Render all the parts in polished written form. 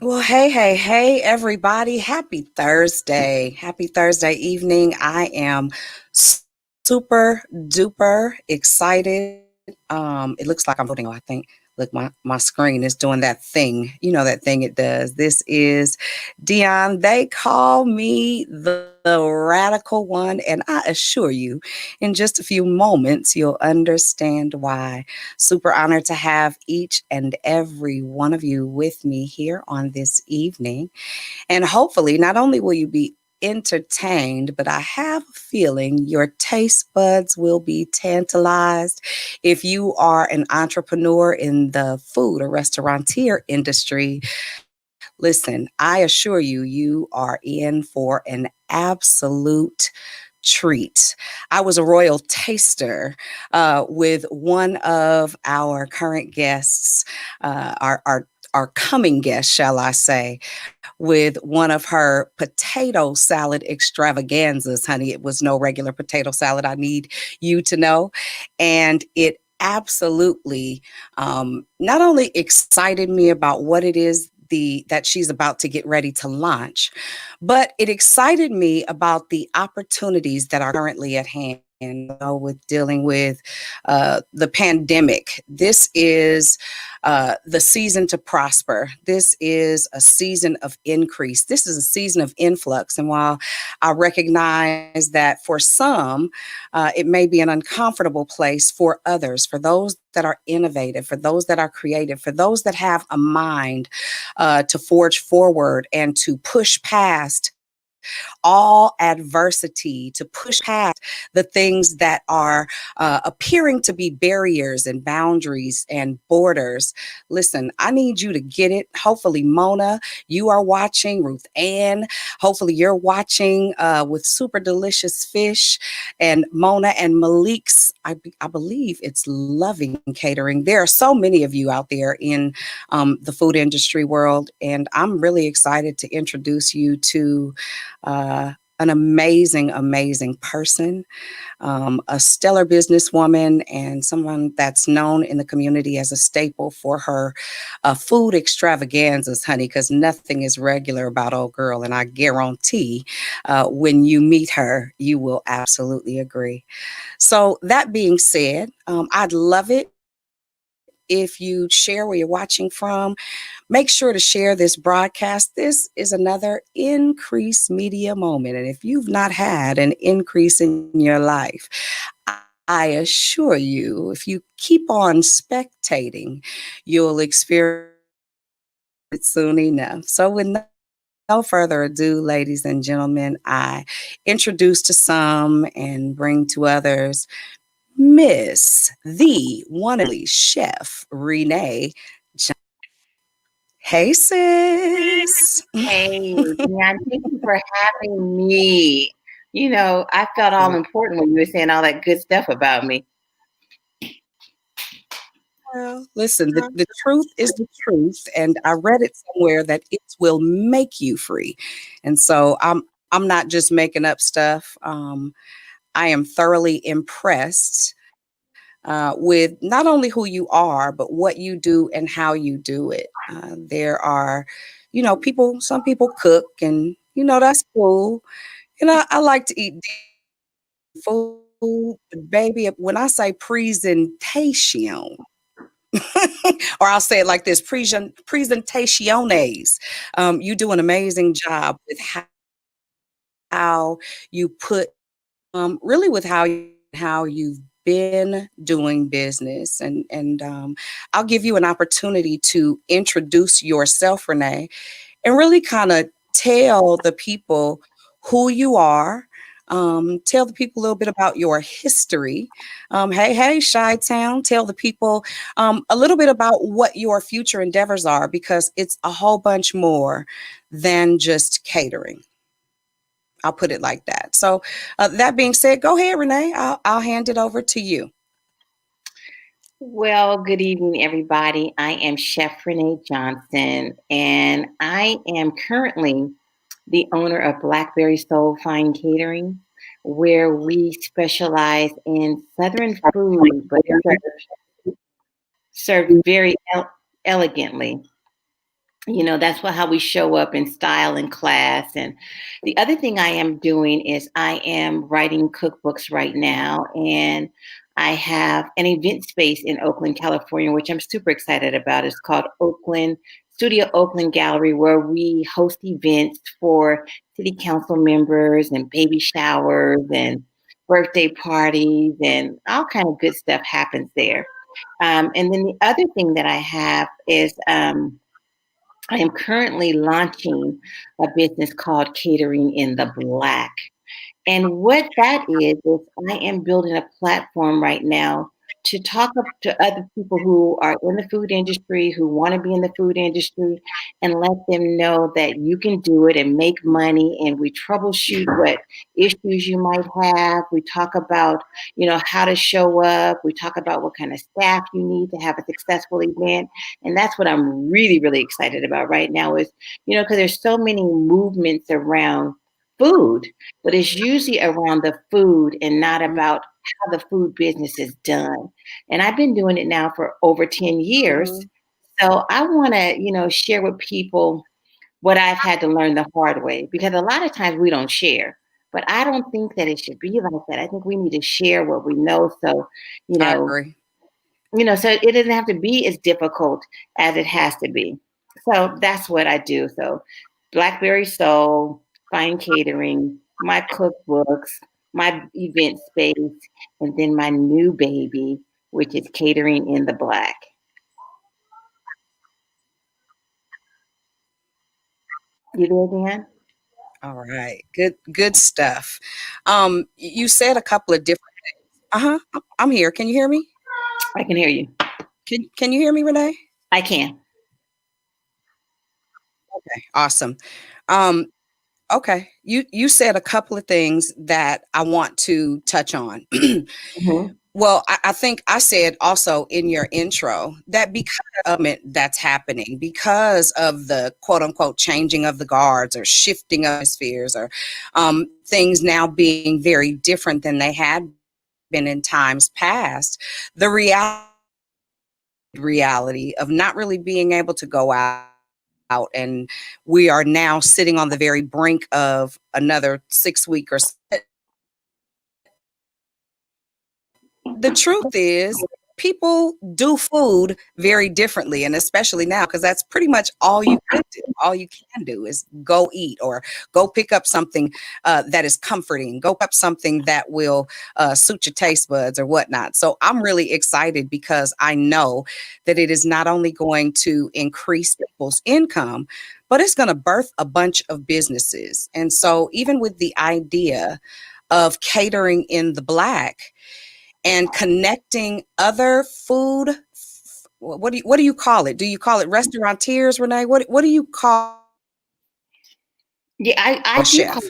Well, hey, everybody. Happy Thursday. Happy Thursday evening. I am super duper excited. It looks like I'm voting. Oh, I think, look, my screen is doing that thing. You know that thing it does. This is Dion. They call me the radical one. And I assure you, in just a few moments, you'll understand why. Super honored to have each and every one of you with me here on this evening. And hopefully, not only will you be entertained, but I have a feeling your taste buds will be tantalized. If you are an entrepreneur in the food or restaurateur industry, listen, I assure you, you are in for an absolute treat. I was a royal taster with one of our current guests, our coming guest, shall I say, with one of her potato salad extravaganzas, honey. It was no regular potato salad, I need you to know. And it absolutely not only excited me about what it is that she's about to get ready to launch, but it excited me about the opportunities that are currently at hand. With dealing with the pandemic, this is the season to prosper. This is a season of increase. This is a season of influx. And while I recognize that for some, it may be an uncomfortable place, for others, for those that are innovative, for those that are creative, for those that have a mind to forge forward and to push past all adversity, to push past the things that are appearing to be barriers and boundaries and borders. Listen, I need you to get it. Hopefully, Mona, you are watching, Ruth Ann. Hopefully, you're watching with super delicious fish. And Mona and Malik's, I believe it's Loving Catering. There are so many of you out there in the food industry world. And I'm really excited to introduce you to an amazing, amazing person, a stellar businesswoman, and someone that's known in the community as a staple for her food extravaganzas, honey, because nothing is regular about old girl. And I guarantee when you meet her, you will absolutely agree. So, that being said, I'd love it if you'd share where you're watching from. Make sure to share this broadcast. This is another increase media moment. And if you've not had an increase in your life, I assure you, if you keep on spectating, you'll experience it soon enough. So, with no further ado, ladies and gentlemen, I introduce to some and bring to others Miss the one and only Chef Rene. Hey, sis. Hey, Dion, thank you for having me. I felt all important when you were saying all that good stuff about me. Well, listen, the truth is the truth, and I read it somewhere that it will make you free. And so I'm not just making up stuff. I am thoroughly impressed with not only who you are, but what you do and how you do it. There are, people. Some people cook, and that's cool. I like to eat decent food, but baby, when I say presentation, or I'll say it like this: presentaciones. You do an amazing job with how you put, really with how you've been doing business, and I'll give you an opportunity to introduce yourself, Renee, and really kind of tell the people who you are. Tell the people a little bit about your history. Hey, Chi Town, tell the people a little bit about what your future endeavors are, because it's a whole bunch more than just catering. I'll put it like that. So, that being said, go ahead, Renee. I'll hand it over to you. Well, good evening, everybody. I am Chef Rene Johnson, and I am currently the owner of Blackberry Soul Fine Catering, where we specialize in Southern food, but served very elegantly. That's how we show up in style and class. And the other thing I am doing is I am writing cookbooks right now, and I have an event space in Oakland, California, which I'm super excited about. It's called Oakland Studio Oakland Gallery, where we host events for city council members and baby showers and birthday parties, and all kind of good stuff happens there. And then the other thing that I have is I am currently launching a business called Catering in the Black. And what that is I am building a platform right now to talk up to other people who are in the food industry, who want to be in the food industry, and let them know that you can do it and make money. And we troubleshoot what issues you might have. We talk about, how to show up. We talk about what kind of staff you need to have a successful event. And that's what I'm really, really excited about right now is, because there's so many movements around food, but it's usually around the food and not about how the food business is done. And I've been doing it now for over 10 years. Mhm. So I want to, share with people what I've had to learn the hard way because a lot of times we don't share. But I don't think that it should be like that. I think we need to share what we know. So, you I know, agree. so it doesn't have to be as difficult as it has to be. So that's what I do. So Blackberry Soul, Fine Catering, my cookbooks, my event space, and then my new baby, which is Catering in the Black. You there, Dan? All right. Good stuff. You said a couple of different. Uh-huh. I'm here. Can you hear me? I can hear you. Can you hear me, Renee? I can. Okay. Awesome. Um, okay. You said a couple of things that I want to touch on. Hmm. Well, I think I said also in your intro that because of it that's happening, because of the quote unquote changing of the guards or shifting of spheres or things now being very different than they had been in times past, the reality of not really being able to go out, and we are now sitting on the very brink of another 6 week or so. The truth is people do food very differently, and especially now because that's pretty much all you can do. All you can do is go eat or go pick up something that is comforting, go pick up something that will suit your taste buds or whatnot. So I'm really excited because I know that it is not only going to increase people's income, but it's going to birth a bunch of businesses. And so even with the idea of catering in the black and connecting other food. What do you call it? Do you call it restaurateurs, Renee? What do you call Yeah, I a do call chef?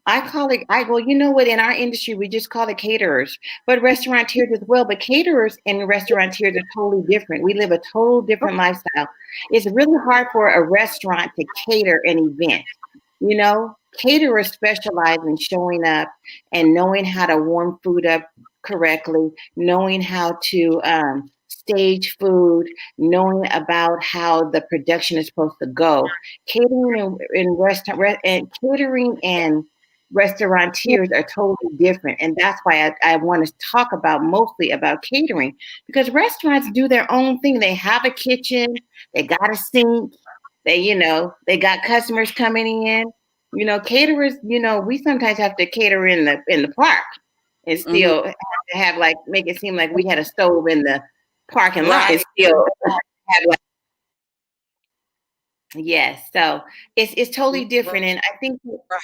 I call it I well, you know what, in our industry we just call it caterers, but restaurateurs as well. But caterers and restaurateurs are totally different. We live a total different lifestyle. It's really hard for a restaurant to cater an event. Caterers specialize in showing up and knowing how to warm food up correctly, knowing how to stage food, knowing about how the production is supposed to go. Catering and restaurateurs are totally different, and that's why I want to talk about mostly about catering because restaurants do their own thing. They have a kitchen, they got a sink, they got customers coming in. Caterers, we sometimes have to cater in the park and Mhm. still have to have like make it seem like we had a stove in the parking lot and Right, still have like yes. So it's totally different, and right.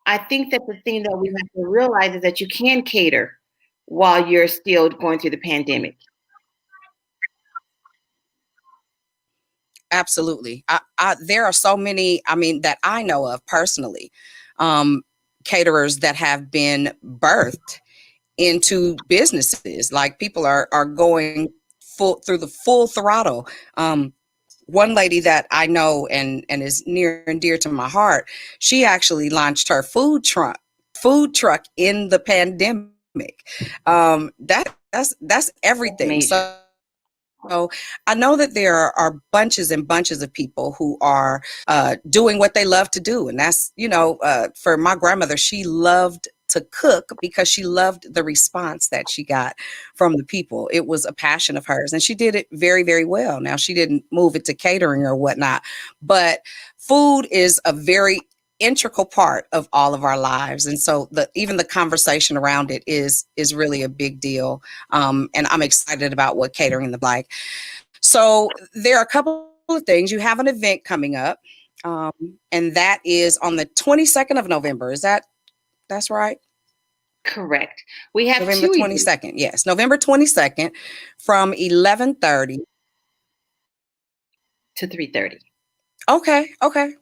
I think that the thing that we have to realize is that you can cater while you're still going through the pandemic. Absolutely. There are so many, I mean, that I know of personally, um, caterers that have been birthed into businesses. Like people are going full through the full throttle. One lady that I know and is near and dear to my heart, she actually launched her food truck in the pandemic. That's everything. Major. So So I know that there are bunches and bunches of people who are doing what they love to do. And that's, for my grandmother, she loved to cook because she loved the response that she got from the people. It was a passion of hers, and she did it very, very well. Now, she didn't move it to catering or whatnot, but food is a very integral part of all of our lives, and so even the conversation around it is really a big deal. And I'm excited about what catering the like. So there are a couple of things. You have an event coming up, um, and that is on the 22nd of November. That's right? Correct. We have November two events 22nd. Yes, November 22nd from 11:30. to 3:30. Okay, okay.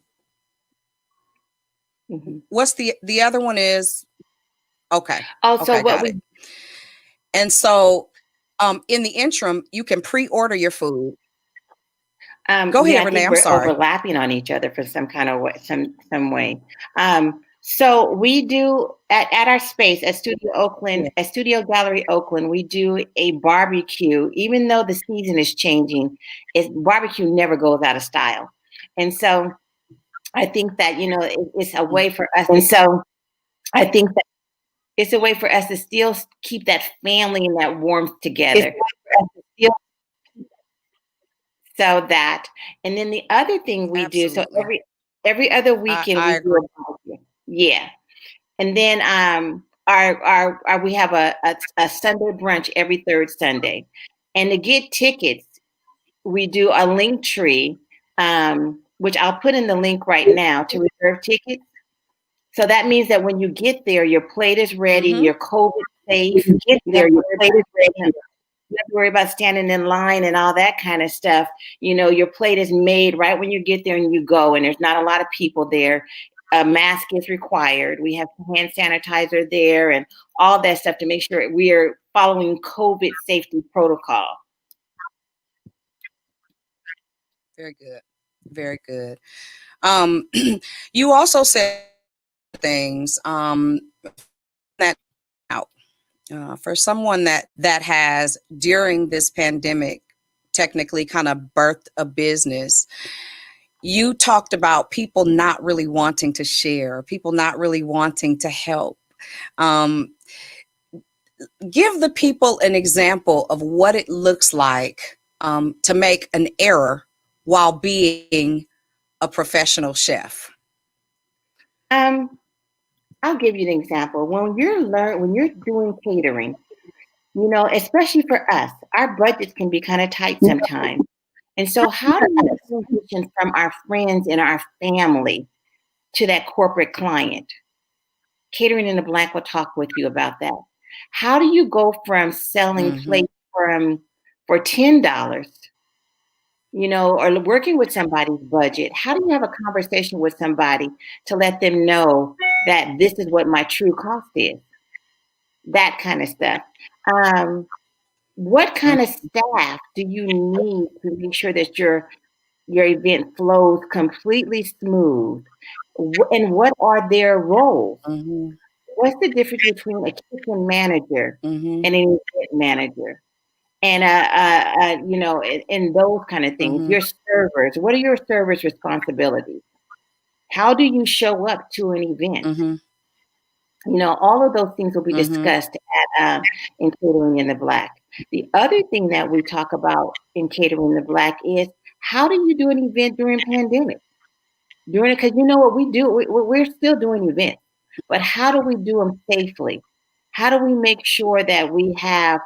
Hmm. What's the other one is? Okay, Also, okay, what got it. we And so, in the interim, you can pre-order your food. Go Yeah, ahead, I Renee. think I'm we're sorry. overlapping on each other for some kind of way, some way. So we do at our space at Studio Yeah. Oakland, at Studio Gallery Oakland, we do a barbecue. Even though the season is changing, barbecue never goes out of style. And so I think that it's a way for us And to keep. so, I think that it's a way for us to still keep that family and that warmth it's together. So that, and then the other thing we do, so absolutely. every other weekend I we do a agree. barbecue. Yeah. And then our we have a Sunday brunch every third Sunday. And to get tickets, we do a link tree, which I'll put in the link right now to reserve tickets. So that means that when you get there, your plate is ready, Mm-hmm. you're COVID When safe. you get You don't there, have to your worry plate about is you ready. don't have to worry about standing in line and all that kind of stuff. Your plate is made right when you get there and you go, and there's not a lot of people there. A mask is required. We have hand sanitizer there and all that stuff to make sure we are following COVID safety protocol. Very good. Very good. Um, you also said things that out for someone that has during this pandemic technically kind of birthed a business. You talked about people not really wanting to share, people not really wanting to help. Um, give the people an example of what it looks like to make an error while being a professional chef. Um, I'll give you an example. When you're doing catering, especially for us, our budgets can be kind of tight sometimes. And so, how do we transition from our friends and our family to that corporate client? Catering in the Blank will talk with you about that. How do you go from selling Mm-hmm. plates for $10, or working with somebody's budget? How do you have a conversation with somebody to let them know that this is what my true cost is? That kind of stuff. Um, what kind of staff do you need to make sure that your event flows completely smooth? And what are their roles? Mm-hmm. What's the difference between a kitchen manager Mm-hmm. and an event manager? And and those kind of things. Mm-hmm. Your servers. What are your servers' responsibilities? How do you show up to an event? Mm-hmm. All of those things will be Mm-hmm. discussed in Catering in the Black. The other thing that we talk about in Catering in the Black is how do you do an event during pandemic? During it, because you know what we do, we're still doing events, but how do we do them safely? How do we make sure that we have,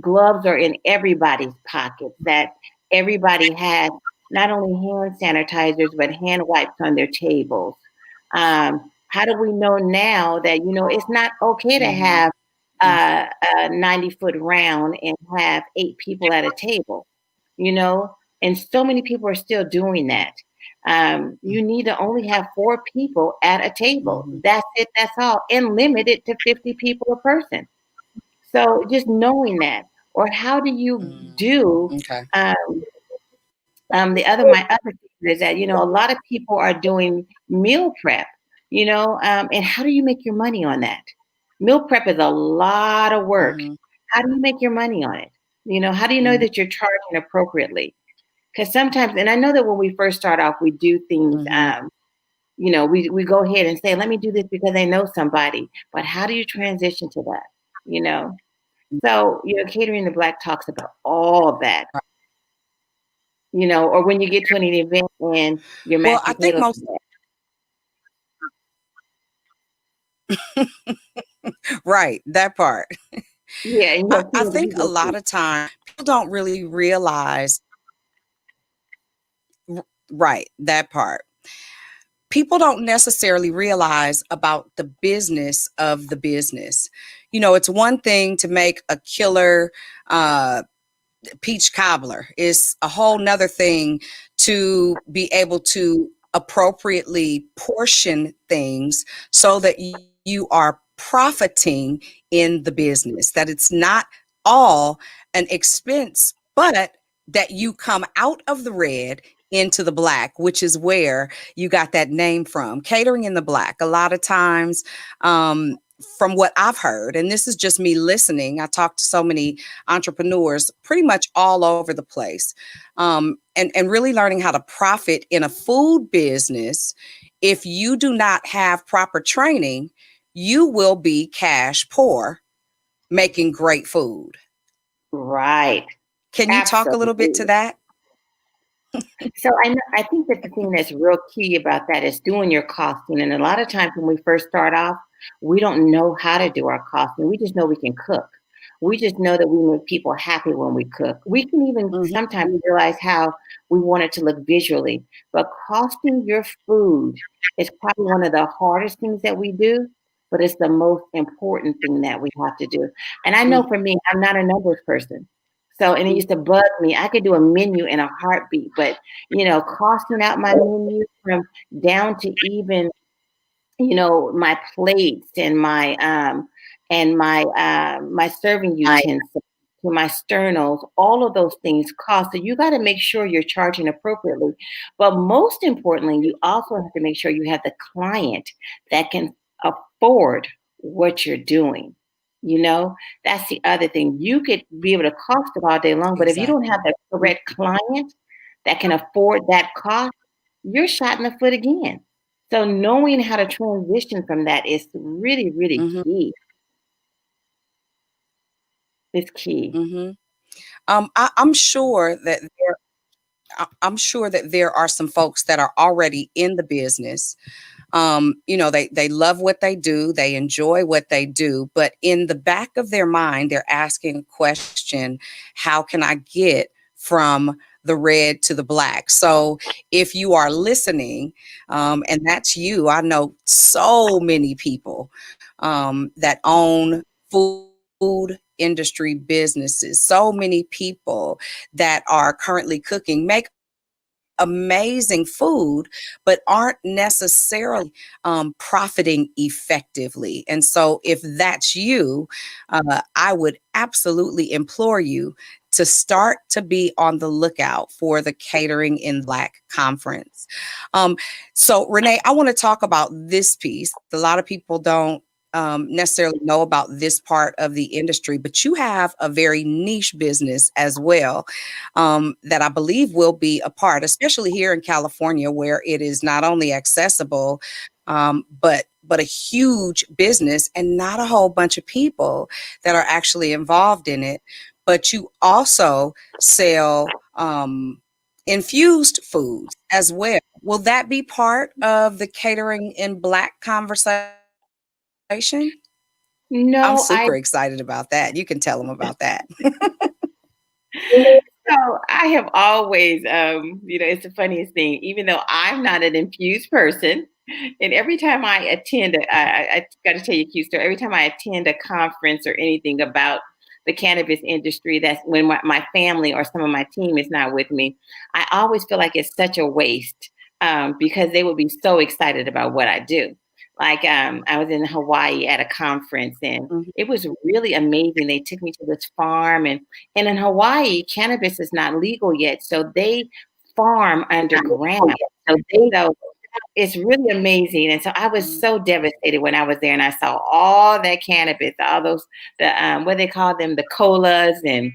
gloves are in everybody's pockets, that everybody has not only hand sanitizers, but hand wipes on their tables? How do we know now that, it's not okay to Mm-hmm. have a 90-foot round and have 8 people at a table? you know, and so many people are still doing that. You need to only have 4 people at a table. Mm-hmm. That's it, that's all, and limit it to 50 people a person. So just knowing that, or how do you do Okay. um, my other thing is that, a lot of people are doing meal prep, and how do you make your money on that? Meal prep is a lot of work. Mm-hmm. How do you make your money on it? How do you know Mm, that you're charging appropriately? Because sometimes, and I know that when we first start off, we do things, mhm. we go ahead and say, let me do this because I know somebody. But how do you transition to that? You know? So, Catering the Black talks about all of that, or when you get to an event and your Well, mashed I think potatoes. most right, that part. Yeah, and you I have I two other think a people to lot of time people don't really realize right, that part. People don't necessarily realize about the business of the business. It's one thing to make a killer uh peach cobbler. Is a whole nother thing to be able to appropriately portion things so that you are profiting in the business, that it's not all an expense, but that you come out of the red into the black, which is where you got that name from. Catering in the Black. A lot of times, from what I've heard, and this is just me listening, I talk to so many entrepreneurs pretty much all over the place, and really learning how to profit in a food business. If you do not have proper training, you will be cash poor making great food. Right. Can you talk a little bit to Absolutely. that? So I think that the thing that's real key about that is doing your costing. And a lot of times when we first start off, we don't know how to do our costing. We just know we can cook. We just know that we make people happy when we cook. We can even Mhm, sometimes realize how we want it to look visually. But costing your food is probably one of the hardest things that we do, but it's the most important thing that we have to do. And I know mhm, for me, I'm not a numbers person. So, and it used to bug me. I could do a menu in a heartbeat, but costing out my menu from down to even, my plates and my serving utensils to my sternals, all of those things cost. So you got to make sure you're charging appropriately. But most importantly, you also have to make sure you have the client that can afford what you're doing. You know, that's the other thing. You could be able to cost it all day long, but if you don't exactly. have the Mhm, correct client that can afford that cost, you're shot in the foot again. So knowing how to transition from that is really, really mhm, key. It's key. mhm. I'm sure that I'm sure that there are some folks that are already in the business. They love what they do, they enjoy what they do, but in the back of their mind, they're asking a question: how can I get from the red to the black? So if you are listening, and that's you, I know so many people that own food industry businesses, so many people that are currently cooking, make amazing food, but aren't necessarily profiting effectively. And so, if that's you, I would absolutely implore you to start to be on the lookout for the Catering in Black conference. Um, so, Renee, I want to talk about this piece. A lot of people don't necessarily know about this part of the industry, but you have a very niche business as well, that I believe will be a part, especially here in California, where it is not only accessible, but a huge business and not a whole bunch of people that are actually involved in it. But you also sell infused foods as well. Will that be part of the Catering in Black conversation? I'm No, I super excited about that. You can tell them about that. so I have always, it's the funniest thing. Even though I'm not an infused person, and every time I attend, I got to tell you a cute story. Every time I attend a conference or anything about the cannabis industry, that's when my family or some of my team is not with me. I always feel like it's such a waste, because they would be so excited about what I do. Like, I was in Hawaii at a conference, and Mhm. it was really amazing. They took me to this farm, and in Hawaii, cannabis is not legal yet, so they farm underground. So it's really amazing. And so I was Mm, so devastated when I was there and I saw all that cannabis, all those, the what they call them, the colas and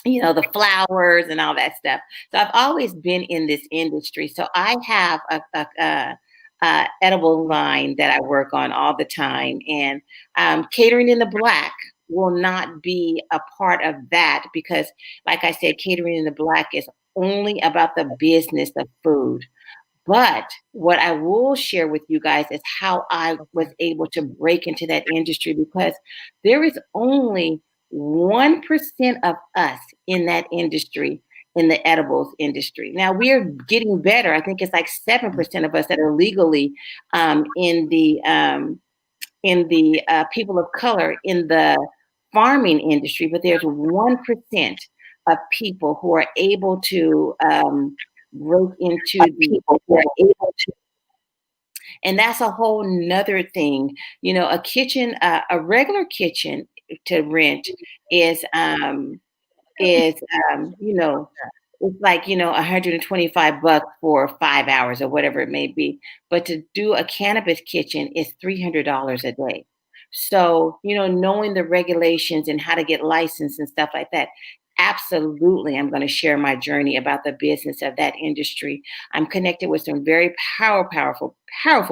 the flowers and all that stuff. So I've always been in this industry. So I have a edible line that I work on all the time, and catering in the black will not be a part of that because, like I said, catering in the black is only about the business of food. But what I will share with you guys is how I was Okay. able to break into that industry because there is only 1% of us in that industry, in the edibles industry. Now we're getting better. I think it's like 7% of us that are legally in the people of color in the farming industry, but there's 1% of people who are able to break into the People who are edible, able to. and that's a whole nother thing. A kitchen, a regular kitchen to rent is is you know it's like 125 bucks for 5 hours or whatever it may be, but to do a cannabis kitchen is $300 a day. So knowing the regulations and how to get licensed and stuff like that, absolutely I'm going to share my journey about the business of that industry. I'm connected with some very powerful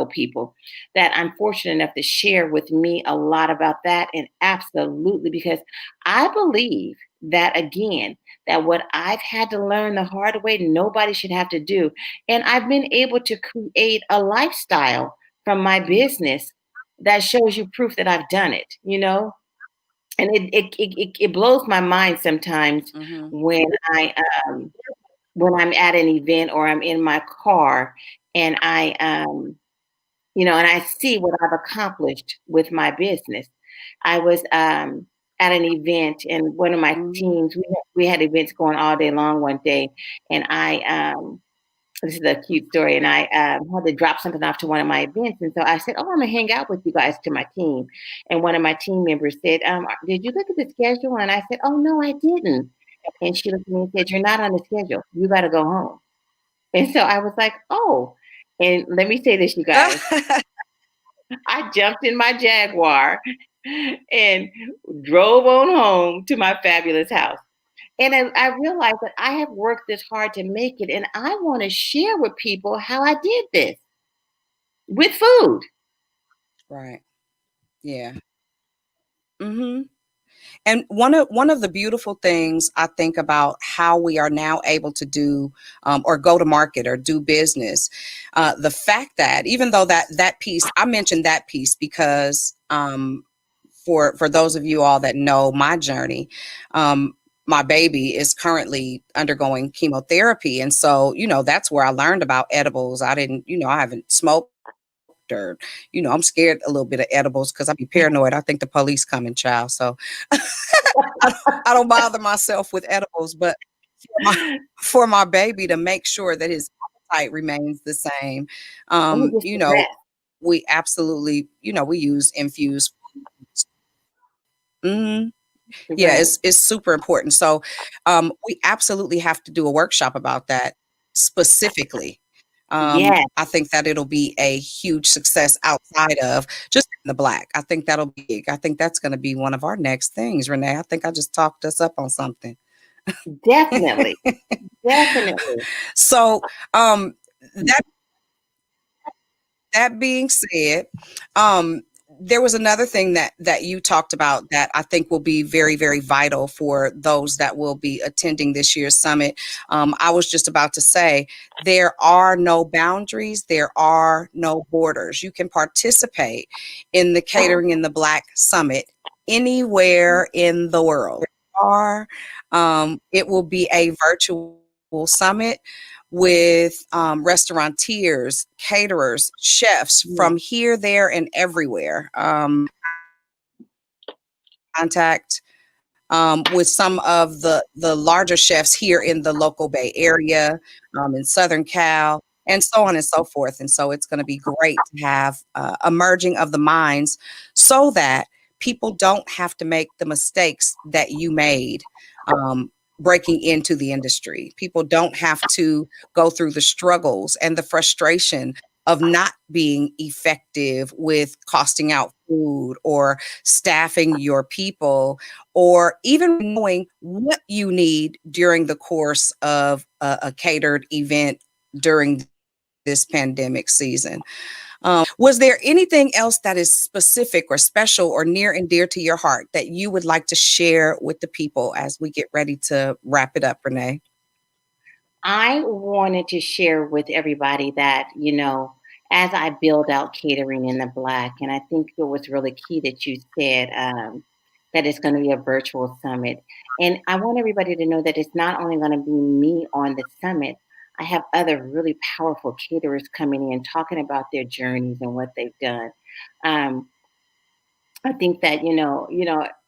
people that I'm fortunate enough to share with me a lot about that, and absolutely, because I believe that, again, that what I've had to learn the hard way, nobody should have to do. And I've been able to create a lifestyle from my business that shows you proof that I've done it. And it blows my mind sometimes Mm-hmm. when I when I'm at an event or I'm in my car and I see what I've accomplished with my business. I was at an event, and one of my Mm-hmm. teams, we had events going all day long one day, and this is a cute story, and I had to drop something off to one of my events, and so I said, "Oh, I'm gonna hang out with you guys," to my team, and one of my team members said, "Did you look at the schedule?" And I said, "Oh no, I didn't." And she looked at me and said, "You're not on the schedule. You got to go home." And so I was like, "Oh." And let me say this, you guys. I jumped in my Jaguar and drove on home to my fabulous house. And I realized that I have worked this hard to make it, and I want to share with people how I did this with food. Right. Yeah. Mm-hmm. And one of the beautiful things I think about how we are now able to do or go to market or do business, the fact that even though that piece I mentioned that piece because for those of you all that know my journey, um, my baby is currently undergoing chemotherapy, and so that's where I learned about edibles. I didn't, I haven't smoked or I'm scared a little bit of edibles because I'd be paranoid. I think the police coming, child. So I don't bother myself with edibles, but for my for my baby to make sure that his appetite remains the same, Let me get some rest. we absolutely, we use infused foods. Mhm. Yeah, Right. it's super important. So, we absolutely have to do a workshop about that specifically. Yes, I think that it'll be a huge success outside of just in the black. I think that'll be big. I think that's going to be one of our next things, Renee. I think I just talked us up on something. definitely. Definitely. So, um, that that being said, um, there was another thing that you talked about that I think will be very, very vital for those that will be attending this year's summit. I was just about to say there are no boundaries, there are no borders. You can participate in the Catering in the Black Summit anywhere in the world. Are it will be a virtual summit with restaurateurs, caterers, chefs Yeah. from here, there, and everywhere. Contact with some of the larger chefs here in the local Bay Area, in Southern Cal, and so on and so forth. And so it's going to be great to have a merging of the minds so that people don't have to make the mistakes that you made breaking into the industry. People don't have to go through the struggles and the frustration of not being effective with costing out food or staffing your people, or even knowing what you need during the course of a catered event during this pandemic season. Was there anything else that is specific or special or near and dear to your heart that you would like to share with the people as we get ready to wrap it up, Renee? I wanted to share with everybody that, as I build out catering in the Black, and I think it was really key that you said that it's going to be a virtual summit. And I want everybody to know that it's not only going to be me on the summit, I have other really powerful caterers coming in talking about their journeys and what they've done. Um, I think that,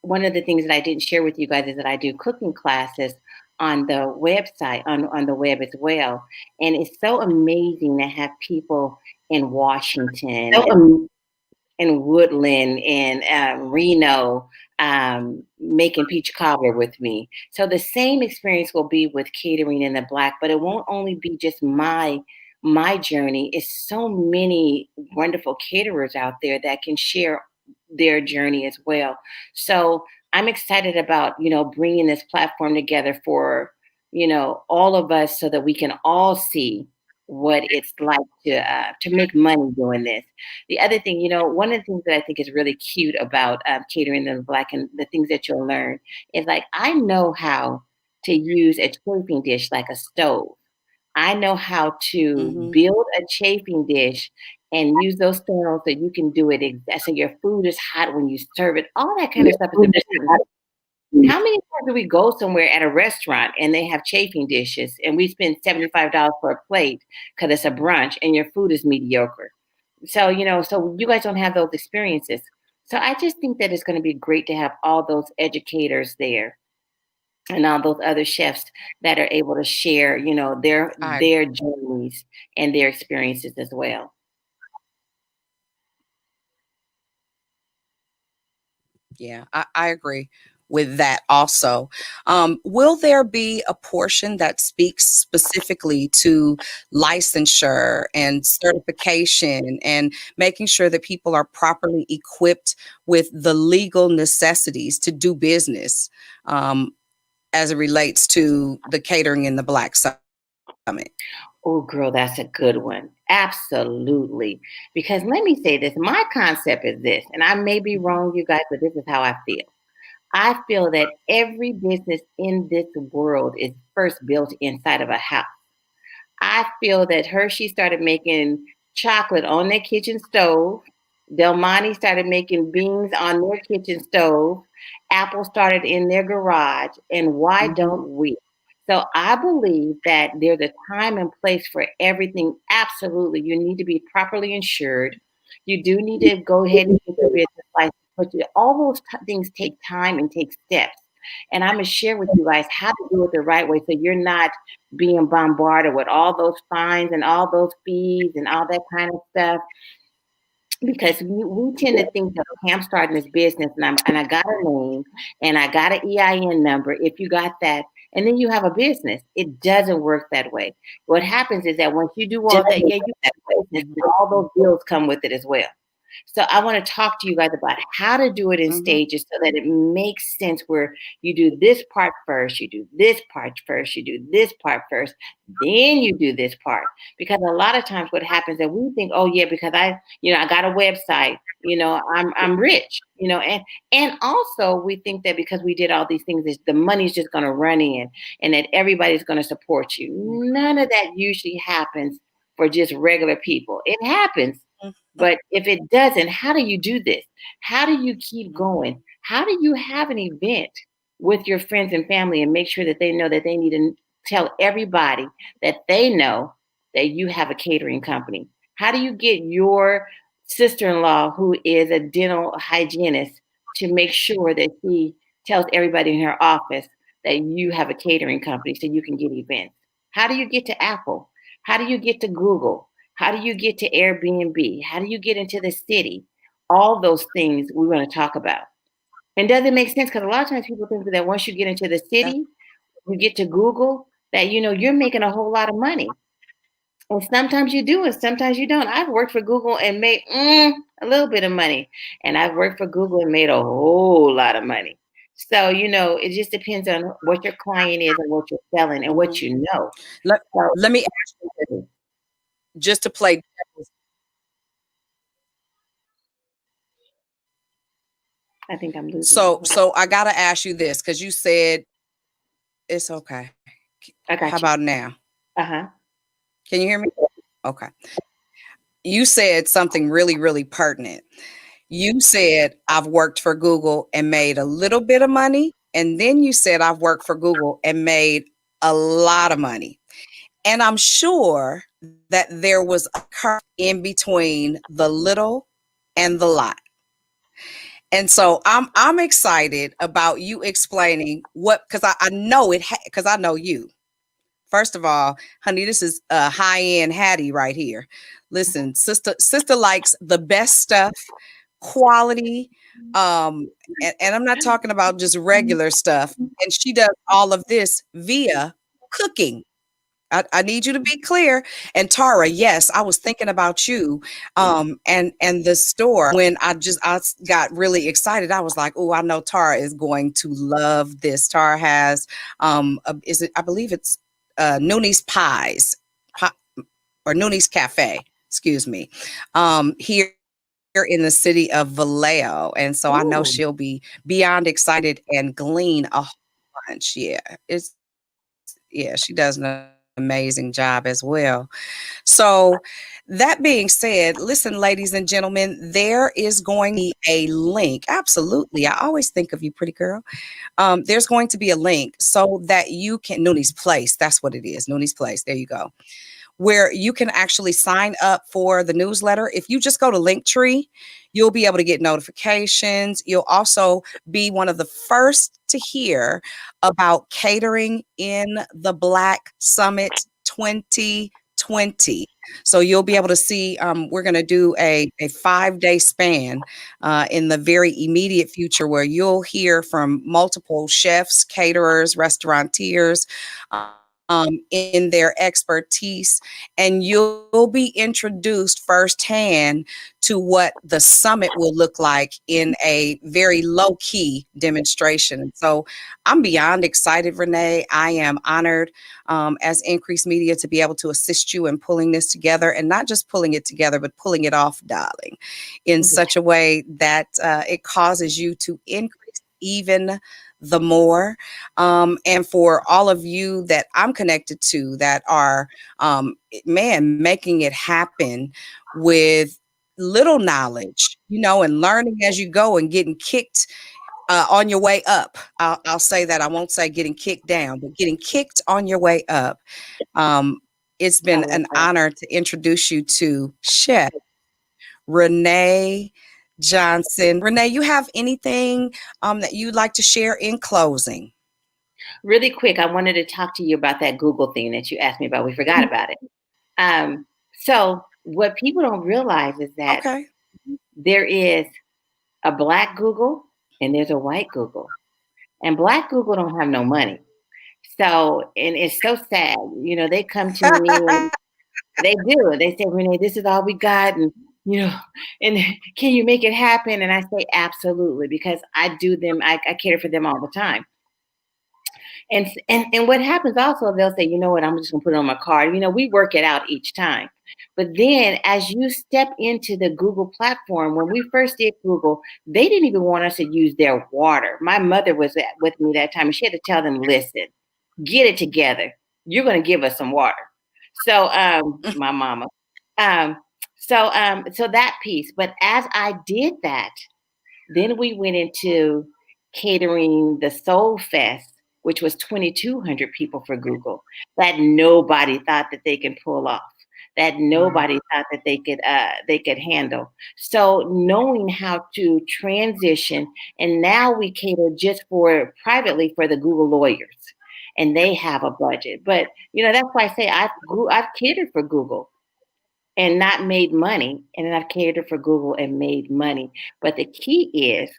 one of the things that I didn't share with you guys is that I do cooking classes on the website, on the web as well. And it's so amazing to have people in Washington So, and Woodland and Reno making peach cobbler with me. So the same experience will be with catering in the Black, but it won't only be just my journey. It's so many wonderful caterers out there that can share their journey as well. So I'm excited about, bringing this platform together for, all of us so that we can all see what it's like to make money doing this. The other thing, one of the things that I think is really cute about catering in the Black and the things that you'll learn is like I know how to use a chafing dish like a stove. I know how to mhm. build a chafing dish and use those stones so you can do it so your food is hot when you serve it. All that kind of stuff is important. How many times do we go somewhere at a restaurant and they have chafing dishes and we spend $75 for a plate because it's a brunch and your food is mediocre? So, so you guys don't have those experiences. So I just think that it's going to be great to have all those educators there and all those other chefs that are able to share, their I their journeys and their experiences as well. Yeah, I agree with that also. Will there be a portion that speaks specifically to licensure and certification and making sure that people are properly equipped with the legal necessities to do business, as it relates to the catering in the Black Summit? Oh, girl, that's a good one. Absolutely. Because let me say this, my concept is this, and I may be Mhm. wrong, you guys, but this is how I feel. I feel that every business in this world is first built inside of a house. I feel that Hershey started making chocolate on their kitchen stove. Del Monte started making beans on their kitchen stove. Apple started in their garage. And why Mhm. don't we? So I believe that there's a time and place for everything. Absolutely. You need to be properly insured. You do need to go ahead and get your business license. But all those things take time and take steps. And I'm going to share with you guys how to do it the right way so you're not being bombarded with all those fines and all those fees and all that kind of stuff because we tend to think that okay, I'm starting this business and I got a name and I got an EIN number. If you got that, and then you have a business, it doesn't work that way. What happens is that once you do all that, yeah, you have a business, Mhm. but all those bills come with it as well. So I want to talk to you guys about how to do it in Mhm. stages so that it makes sense where you do this part first, you do this part first, you do this part first, then you do this part. Because a lot of times what happens is that we think, oh yeah, because I got a website, I'm rich, and also we think that because we did all these things, the money's just gonna run in and that everybody's gonna support you. None of that usually happens for just regular people. It happens, but if it doesn't, how do you do this? How do you keep Mhm. going? How do you have an event with your friends and family and make sure that they know that they need to tell everybody that they know that you have a catering company? How do you get your sister in law, who is a dental hygienist, to make sure that she tells everybody in her office that you have a catering company so you can get events? How do you get to Apple? How do you get to Google? How do you get to Airbnb? How do you get into the city? All those things we want to talk about. And does it make sense? Because a lot of times people think that once you get into the That city, you get to Google, that you're making a whole lot of money. And sometimes you do, and sometimes you don't. I've worked for Google and made a little bit of money, and I've worked for Google and made a whole lot of money. So, it just depends on what your client is and what you're selling and what Mhm. you know. Let So, let me ask you this, just to play devil's. I think I'm losing you. So I gotta ask you this because you said it's okay. I How got you. about now? Uh huh. Can you hear me? Okay. You said something really, really pertinent. You said, I've worked for Google and made a little bit of money. And then you said, I've worked for Google and made a lot of money. And I'm sure that there was a curve in between the little and the lot. And so I'm excited about you explaining what, because I know it, because I know you. First of all, honey, this is high end Hattie right here. Listen, sister likes the best stuff, quality, and I'm not talking about just regular stuff. And she does all of this via cooking. I need you to be clear. And Tara, yes, I was thinking about you, and the store when got really excited. I was like, oh, I know Tara is going to love this. Tara has, is it? I believe it's Nooney's Pies, Pi- or Nooney's Cafe. Excuse me, here in the city of Vallejo, and so I know Ooh, she'll be beyond excited and glean a whole bunch. Yeah, she does an amazing job as well. So, that being said, listen, ladies and gentlemen, there is going to be a link. Absolutely. I always think of you, pretty girl. There's going to be a link so that you can, Nooney's Place. That's what it is. Nooney's Place. There you go, where you can actually sign up for the newsletter. If you just go to Linktree, you'll be able to get notifications. You'll also be one of the first to hear about catering in the Black Summit 2020. So you'll be able to see, we're going to do a 5 day span in the very immediate future where you'll hear from multiple chefs, caterers, restaurateurs, in their expertise, and you'll be introduced firsthand to what the summit will look like in a very low key demonstration. And so I'm beyond excited, Renee. I am honored as Increased Media to be able to assist you in pulling this together, and not just pulling it together, but pulling it off, darling, in yeah. such a way that it causes you to increase even the more. And for all of you that I'm connected to that are, man, making it happen with little knowledge, and learning as you go and getting kicked on your way up. I'll say that. I won't say getting kicked down, but getting kicked on your way up. Um, it's I been love an that. honor to introduce you to Chef Rene Johnson. Rene, you have anything that you'd like to share in closing? Really quick, I wanted to talk to you about that Google thing that you asked me about. We forgot about it. Um, so, what people don't realize is that Okay. there is a black Google and there's a white Google. And black Google don't have no money. So, and it's so sad. They come to me and they do. They say, Renee, this is all we got. And can you make it happen? And I say, absolutely, because I do them, I cater for them all the time. And what happens also, they'll say, you know what, I'm just gonna put it on my card. We work it out each time. But then as you step into the Google platform, when we first did Google, they didn't even want us to use their water. My mother was with me that time, and she had to tell them, listen, get it together. You're gonna give us some water. So my mama. Um, so that piece. But as I did that, then we went into catering the Soul Fest, which was 2,200 people for Google, that nobody thought that they can pull off, that nobody thought that they could handle. So knowing how to transition, and now we cater just for privately for the Google lawyers, and they have a budget. But that's why I say I've catered for Google and not made money. And then I've catered for Google and made money. But the key is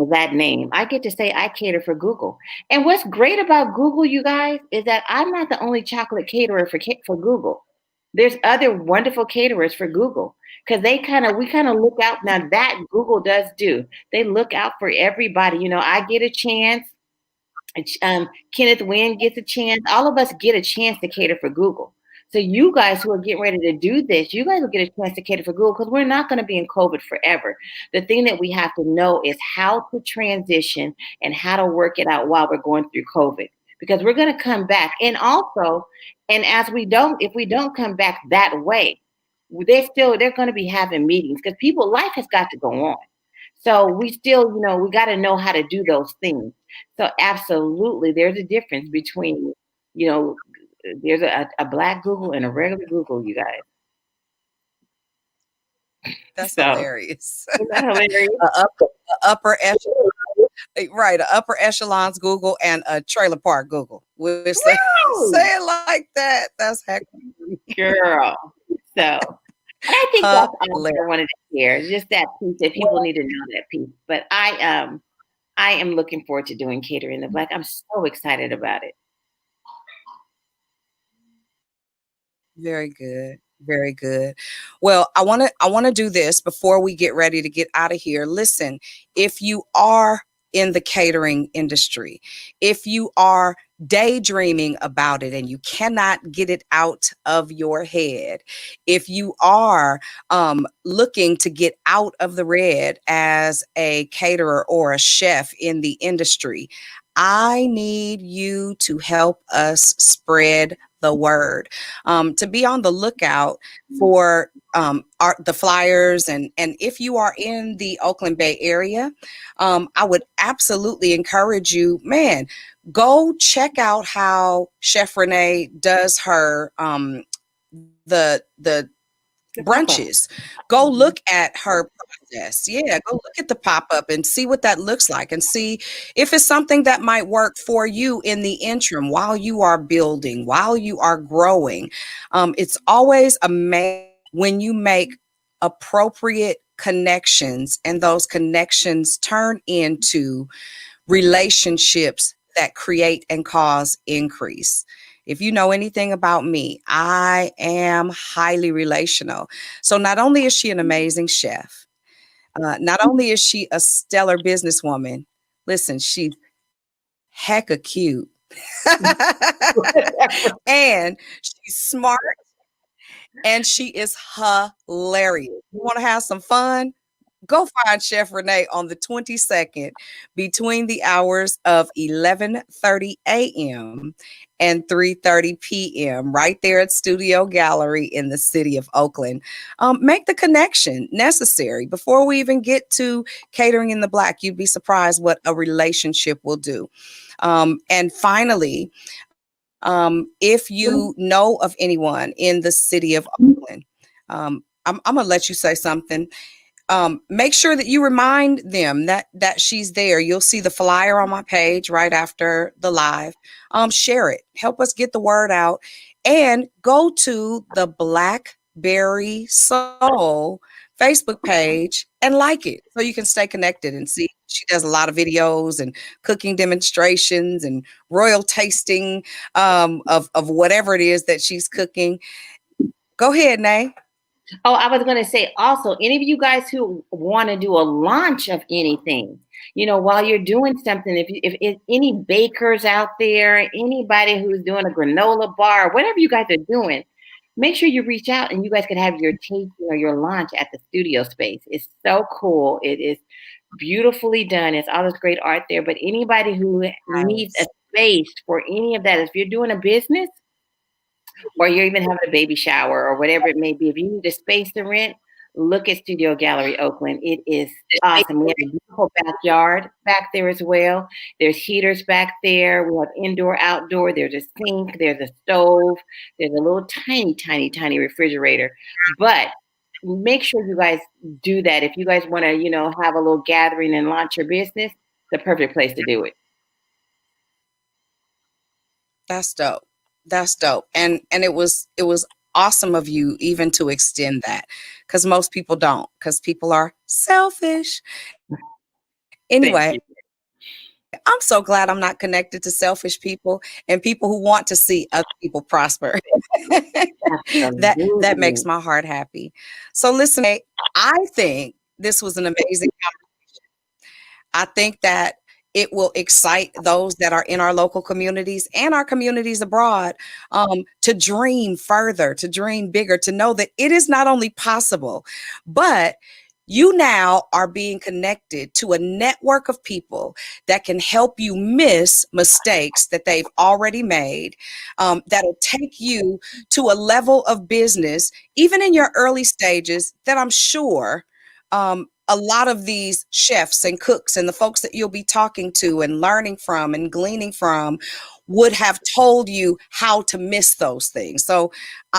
that name. I get to say I cater for Google. And what's great about Google, you guys, is that I'm not the only chocolate caterer for Google. There's other wonderful caterers for Google because we kind of look out now that Google does do. They look out for everybody. I get a chance. Kenneth Wynn gets a chance. All of us get a chance to cater for Google. So you guys who are getting ready to do this, you guys will get a chance to cater for Google because we're not going to be in COVID forever. The thing that we have to know is how to transition and how to work it out while we're going through COVID. Because we're going to come back. And also, and as we don't, if we don't come back that way, they're going to be having meetings because life has got to go on. So we still, we got to know how to do those things. So absolutely, there's a difference between, you know, there's a black Google and a regular Google, you guys. That's So hilarious. isn't that hilarious? A upper echelon, right? A upper echelons Google and a trailer park Google. We'll say Woo! say it like that. That's heck Girl. So, and I think that's all I hilarious. wanted to share. Just that piece that people need to know that piece. But I am looking forward to doing Catering in the Black. I'm so excited about it. Very good. Very good. Well, I want to do this before we get ready to get out of here. Listen, if you are in the catering industry, if you are daydreaming about it and you cannot get it out of your head, if you are looking to get out of the red as a caterer or a chef in the industry, I need you to help us spread the word, to be on the lookout for the flyers. And if you are in the Oakland Bay area, I would absolutely encourage you, man, go check out how Chef Renee does her the The pop up. brunches. Go look at her process. Yeah, go look at the pop-up and see what that looks like and see if it's something that might work for you in the interim while you are building, while you are growing. It's always amazing when you make appropriate connections and those connections turn into relationships that create and cause increase. If you know anything about me, I am highly relational. So not only is she an amazing chef, not only is she a stellar businesswoman, listen, she's hecka cute. And she's smart and she is hilarious. You want to have some fun? Go find Chef Renee on the 22nd between the hours of 11:30 a.m. and 3:30 p.m. right there at Studio Gallery in the city of Oakland. Make the connection necessary before we even get to Catering in the Black. You'd be surprised what a relationship will do. And finally, if you know of anyone in the city of Oakland, I'm gonna let you say something. Make sure that you remind them that she's there. You'll see the flyer on my page right after the live. Share it. Help us get the word out, and go to the Blackberry Soul Facebook page and like it so you can stay connected and see. She does a lot of videos and cooking demonstrations and royal tasting of whatever it is that she's cooking. Go ahead, Nay. Oh, I was going to say also, any of you guys who want to do a launch of anything, while you're doing something, if any bakers out there, anybody who's doing a granola bar, whatever you guys are doing, make sure you reach out and you guys can have your tasting or your launch at the studio space. It's so cool. It is beautifully done. It's all this great art there. But anybody who needs a Yes. space for any of that, if you're doing a business, or you're even having a baby shower or whatever it may be, if you need a space to rent, look at Studio Gallery Oakland. It is awesome. We have a beautiful backyard back there as well. There's heaters back there. We have indoor, outdoor. There's a sink. There's a stove. There's a little tiny, tiny, tiny refrigerator. But make sure you guys do that. If you guys want to, have a little gathering and launch your business, the perfect place to do it. That's dope. That's dope. And it was awesome of you even to extend that, cuz most people don't, cuz people are selfish. Anyway, Thank you. I'm so glad I'm not connected to selfish people and people who want to see other people prosper. That makes Absolutely. my heart happy. So listen, I think this was an amazing. I think that it will excite those that are in our local communities and our communities abroad, to dream further, to dream bigger, to know that it is not only possible, but you now are being connected to a network of people that can help you miss mistakes that they've already made, that'll take you to a level of business, even in your early stages, that I'm sure a lot of these chefs and cooks and the folks that you'll be talking to and learning from and gleaning from would have told you how to miss those things. So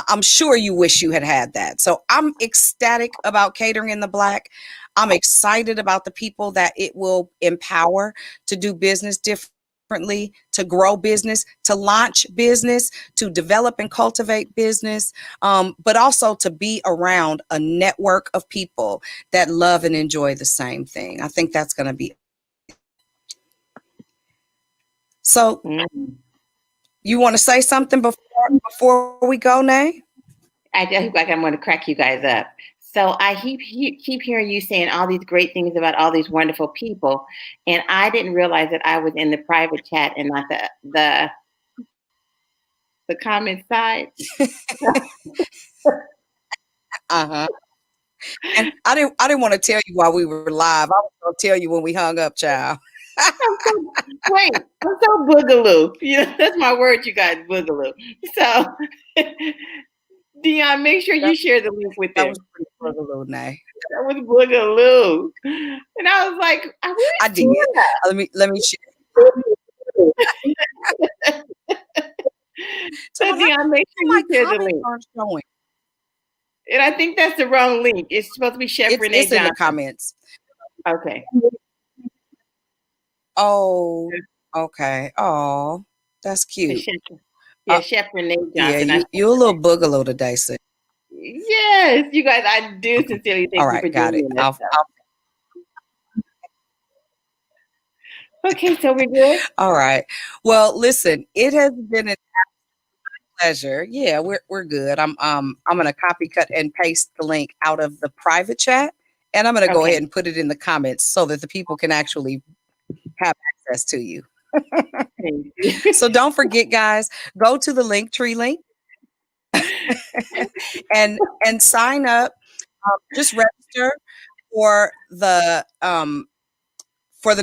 I'm sure you wish you had had that. So I'm ecstatic about Catering in the Black. I'm excited about the people that it will empower to do business differently, to grow business, to launch business, to develop and cultivate business, but also to be around a network of people that love and enjoy the same thing. I think that's going to be so. Mm. You want to say something before we go, Nay? I just like I'm going to crack you guys up. So I keep hearing you saying all these great things about all these wonderful people, and I didn't realize that I was in the private chat and not the comment side. Uh-huh. And I didn't want to tell you while we were live. I was going to tell you when we hung up, child. I'm so wait, I'm so boogaloo. Yeah, that's my word, you guys, boogaloo. So Dion, make sure That, you share the link with that them. was pretty boogaloo, Nay. That was boogaloo. And I was like, I where's did. Let me share. Tina? So Todd, how Dion, make sure come my you share the comments link. aren't showing? And I think that's the wrong link. It's supposed to be Chef Rene It's in the Johnson. comments. Okay. Oh, okay. Oh, that's It's cute. Chef, yeah, Uh, Chef Rene yeah, Johnson. you a little boogaloo today, sis. Yes, you guys, I do Okay. sincerely All thank you right, for got joining it. me in this stuff. Okay, so we're good. All right. Well, listen, it has been a pleasure. Yeah, we're good. I'm gonna copy, cut, and paste the link out of the private chat, and I'm gonna go Okay. ahead and put it in the comments so that the people can actually have access to you. Thank you. So don't forget, guys, go to the link tree link and sign up. Just register for the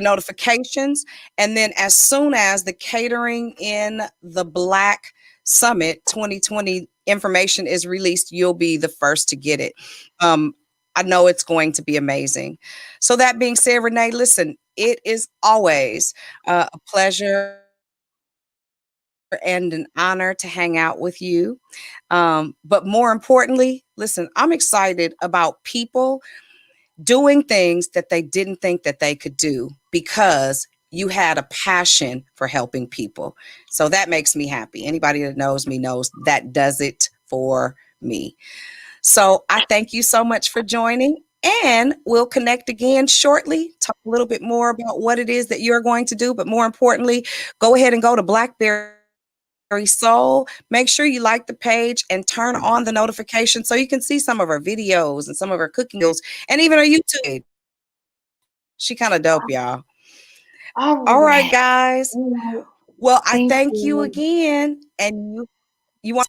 notifications. And then as soon as the Catering in the Black Summit 2020 information is released, you'll be the first to get it. Um, I know it's going to be amazing. So that being said, Renee, listen, it is always a pleasure and an honor to hang out with you. But more importantly, listen, I'm excited about people doing things that they didn't think that they could do because you had a passion for helping people. So that makes me happy. Anybody that knows me knows that does it for me. So I thank you so much for joining. And we'll connect again shortly, talk a little bit more about what it is that you're going to do. But more importantly, go ahead and go to Blackberry Soul. Make sure you like the page and turn on the notification so you can see some of our videos and some of our cooking videos and even our YouTube page. She kind of dope, y'all. All All right, right. guys. Well, Well, I thank thank you you. again. And you want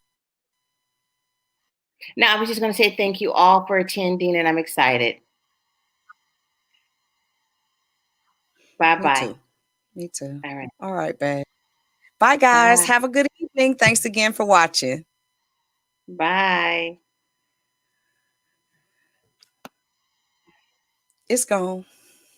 Now, I was just going to say thank you all for attending, and I'm excited. Bye me bye. too. Me too. All right. All right, babe. Bye, guys. Bye. Have a good evening. Thanks again for watching. Bye. It's gone.